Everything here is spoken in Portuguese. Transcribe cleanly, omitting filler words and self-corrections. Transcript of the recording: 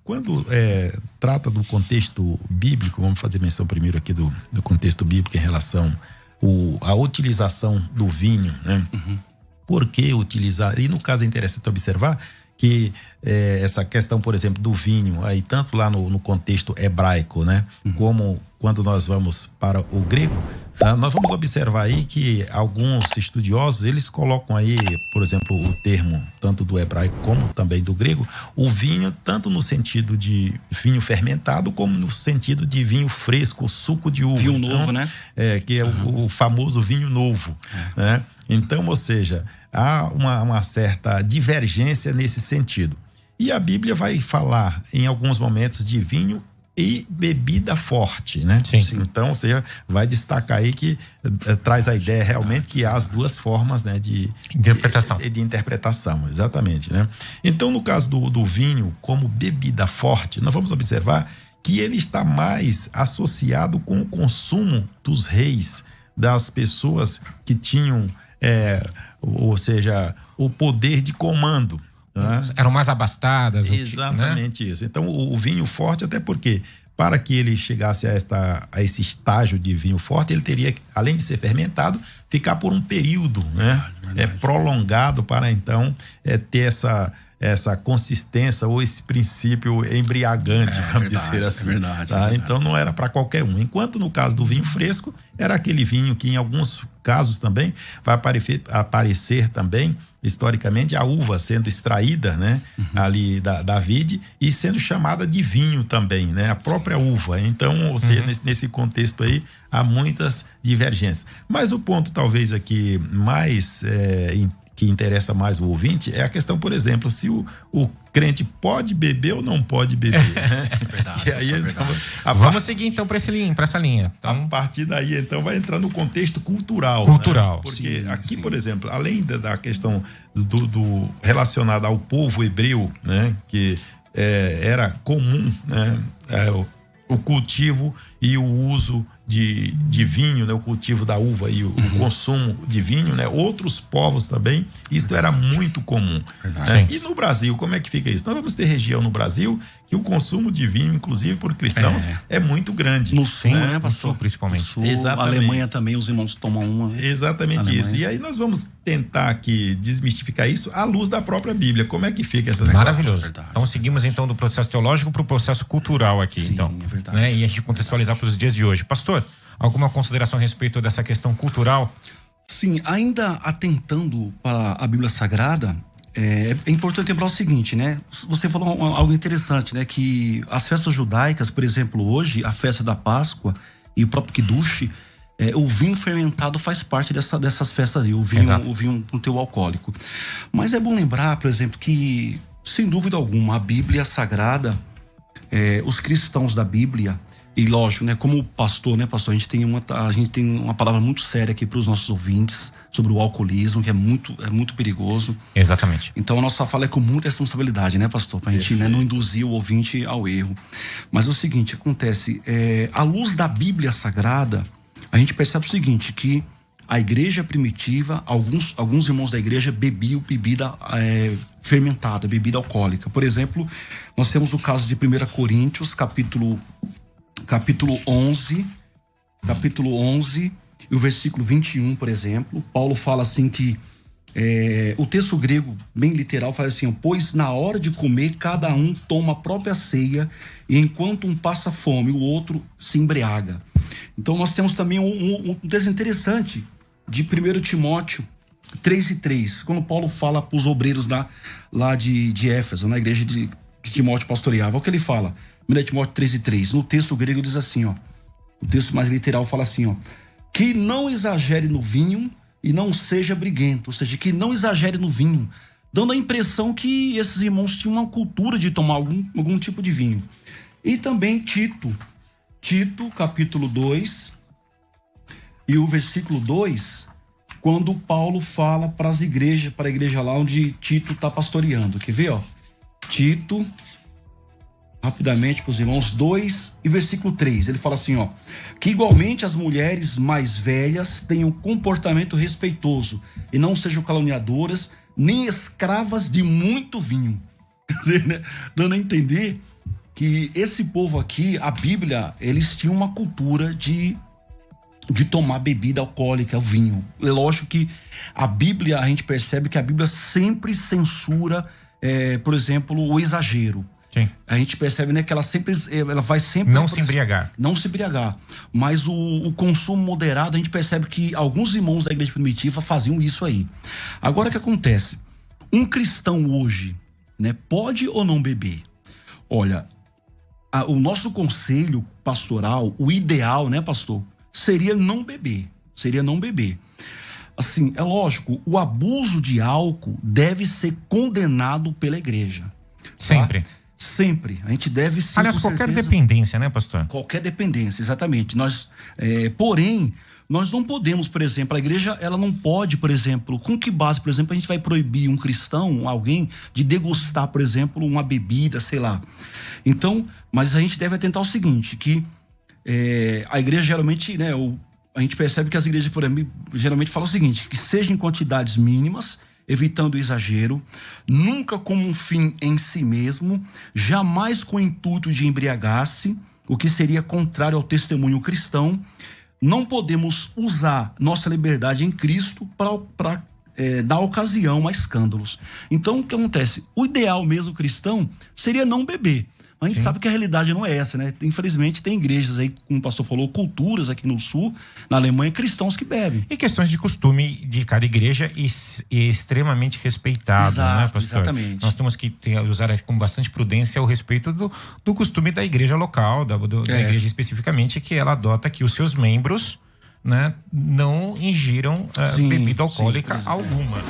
quando trata do contexto bíblico, vamos fazer menção primeiro aqui do contexto bíblico em relação à utilização do vinho, né? Por que utilizar? E no caso é interessante observar que essa questão, por exemplo, do vinho, aí tanto lá no contexto hebraico, né? Como quando nós vamos para o grego, nós vamos observar aí que alguns estudiosos, eles colocam aí, por exemplo, o termo tanto do hebraico como também do grego, o vinho tanto no sentido de vinho fermentado como no sentido de vinho fresco, suco de uva. Vinho novo, né? Que é o famoso vinho novo, né? Então, ou seja, há uma certa divergência nesse sentido. E a Bíblia vai falar em alguns momentos de vinho e bebida forte, né? Sim. Então, você vai destacar aí que traz a ideia realmente que há as duas formas, né, de interpretação, exatamente, né? Então, no caso do vinho como bebida forte, nós vamos observar que ele está mais associado com o consumo dos reis, das pessoas que tinham, ou seja, o poder de comando. Eram mais abastadas. Exatamente, né? Isso. Então, o vinho forte, até porque para que ele chegasse a esse estágio de vinho forte, ele teria, além de ser fermentado, ficar por um período, né? Prolongado para então ter essa consistência ou esse princípio embriagante, vamos dizer assim. Tá? Então não era para qualquer um. Enquanto no caso do vinho fresco, era aquele vinho que em alguns casos também vai aparecer também, historicamente, a uva sendo extraída, né, ali da vide e sendo chamada de vinho também, né, a própria uva. Então, ou seja, nesse contexto aí, há muitas divergências. Mas o ponto talvez aqui mais que interessa mais o ouvinte é a questão, por exemplo, se o crente pode beber ou não pode beber, né? Verdade, e aí, então, vamos seguir então para essa linha. Então, a partir daí, então, vai entrar no contexto cultural. Cultural. Né? Porque aqui, por exemplo, além da questão do relacionada ao povo hebreu, né? Que era comum, né? O cultivo e o uso de vinho, né? O cultivo da uva e o consumo de vinho, né? Outros povos também, isso era muito comum. Né? E no Brasil, como é que fica isso? Nós vamos ter região no Brasil que o consumo de vinho, inclusive por cristãos, é muito grande. No sul, né, pastor? No sul, principalmente. No sul, exatamente. A Alemanha também, os irmãos tomam uma. Exatamente isso. E aí nós vamos tentar aqui desmistificar isso à luz da própria Bíblia. Como é que fica essa situação? Maravilhoso. Então seguimos então do processo teológico para o processo cultural aqui. Sim, então, é verdade. né? E a gente contextualizar para os dias de hoje. Pastor, alguma consideração a respeito dessa questão cultural? Sim, ainda atentando para a Bíblia Sagrada, é importante lembrar o seguinte, né? Você falou algo interessante, né? Que as festas judaicas, por exemplo, hoje, a festa da Páscoa e o próprio Kiddush, o vinho fermentado faz parte dessas festas aí, o vinho com teor alcoólico. Mas é bom lembrar, por exemplo, que, sem dúvida alguma, a Bíblia Sagrada, os cristãos da Bíblia, e lógico, né, como pastor, né, pastor, a gente tem uma palavra muito séria aqui para os nossos ouvintes sobre o alcoolismo, que é muito perigoso. Exatamente. Então a nossa fala é com muita responsabilidade, né, pastor, para a gente, né, não induzir o ouvinte ao erro. Mas é o seguinte, acontece, à luz da Bíblia Sagrada, a gente percebe o seguinte, que a igreja primitiva, alguns irmãos da igreja bebiam bebida fermentada, bebida alcoólica. Por exemplo, nós temos o caso de 1 Coríntios, capítulo 11, e o versículo 21, por exemplo. Paulo fala assim que o texto grego, bem literal, fala assim: pois na hora de comer, cada um toma a própria ceia, e enquanto um passa fome, o outro se embriaga. Então nós temos também um texto interessante de 1 Timóteo 3:3, quando Paulo fala para os obreiros lá de Éfeso, na igreja que Timóteo pastoreava. O que ele fala? 1 Timóteo 13:3. No texto grego diz assim, ó. O texto mais literal fala assim, ó: que não exagere no vinho e não seja briguento. Ou seja, que não exagere no vinho, dando a impressão que esses irmãos tinham uma cultura de tomar algum tipo de vinho. E também Tito, capítulo 2, e o versículo 2, quando Paulo fala para a igreja lá onde Tito está pastoreando. Quer ver, ó? Tito, rapidamente para os irmãos, 2 e versículo 3, ele fala assim, ó: que igualmente as mulheres mais velhas tenham comportamento respeitoso e não sejam caluniadoras, nem escravas de muito vinho. Quer dizer, né? Dando a entender que esse povo aqui, a Bíblia, eles tinham uma cultura de tomar bebida alcoólica, o vinho. É lógico que a Bíblia, a gente percebe que a Bíblia sempre censura, por exemplo, o exagero. Sim. A gente percebe, né, que ela vai sempre... Não se embriagar. Não se embriagar. Mas o consumo moderado, a gente percebe que alguns irmãos da igreja primitiva faziam isso aí. Agora, o que acontece? Um cristão hoje, né, pode ou não beber? Olha, o nosso conselho pastoral, o ideal, né, pastor, seria não beber. Seria não beber. Assim, é lógico, o abuso de álcool deve ser condenado pela igreja. Sempre. Tá? Sempre. A gente deve sim. Aliás, qualquer dependência, né, pastor? Qualquer dependência, exatamente. Porém, nós não podemos, por exemplo, a igreja, ela não pode, por exemplo, com que base, por exemplo, a gente vai proibir um cristão, alguém, de degustar, por exemplo, uma bebida, sei lá. Então, mas a gente deve atentar ao seguinte, que a igreja geralmente, né, a gente percebe que as igrejas, por exemplo, geralmente falam o seguinte, que seja em quantidades mínimas, evitando o exagero, nunca como um fim em si mesmo, jamais com o intuito de embriagar-se, o que seria contrário ao testemunho cristão. Não podemos usar nossa liberdade em Cristo para dar ocasião a escândalos. Então, o que acontece? O ideal mesmo cristão seria não beber. A gente sabe que a realidade não é essa, né? Infelizmente, tem igrejas aí, como o pastor falou, culturas aqui no sul, na Alemanha, cristãos que bebem. E questões de costume de cada igreja e extremamente respeitado, né, pastor? Exatamente. Nós temos que usar com bastante prudência o respeito do costume da igreja local, da igreja especificamente, que ela adota que os seus membros, né, não ingiram bebida alcoólica alguma.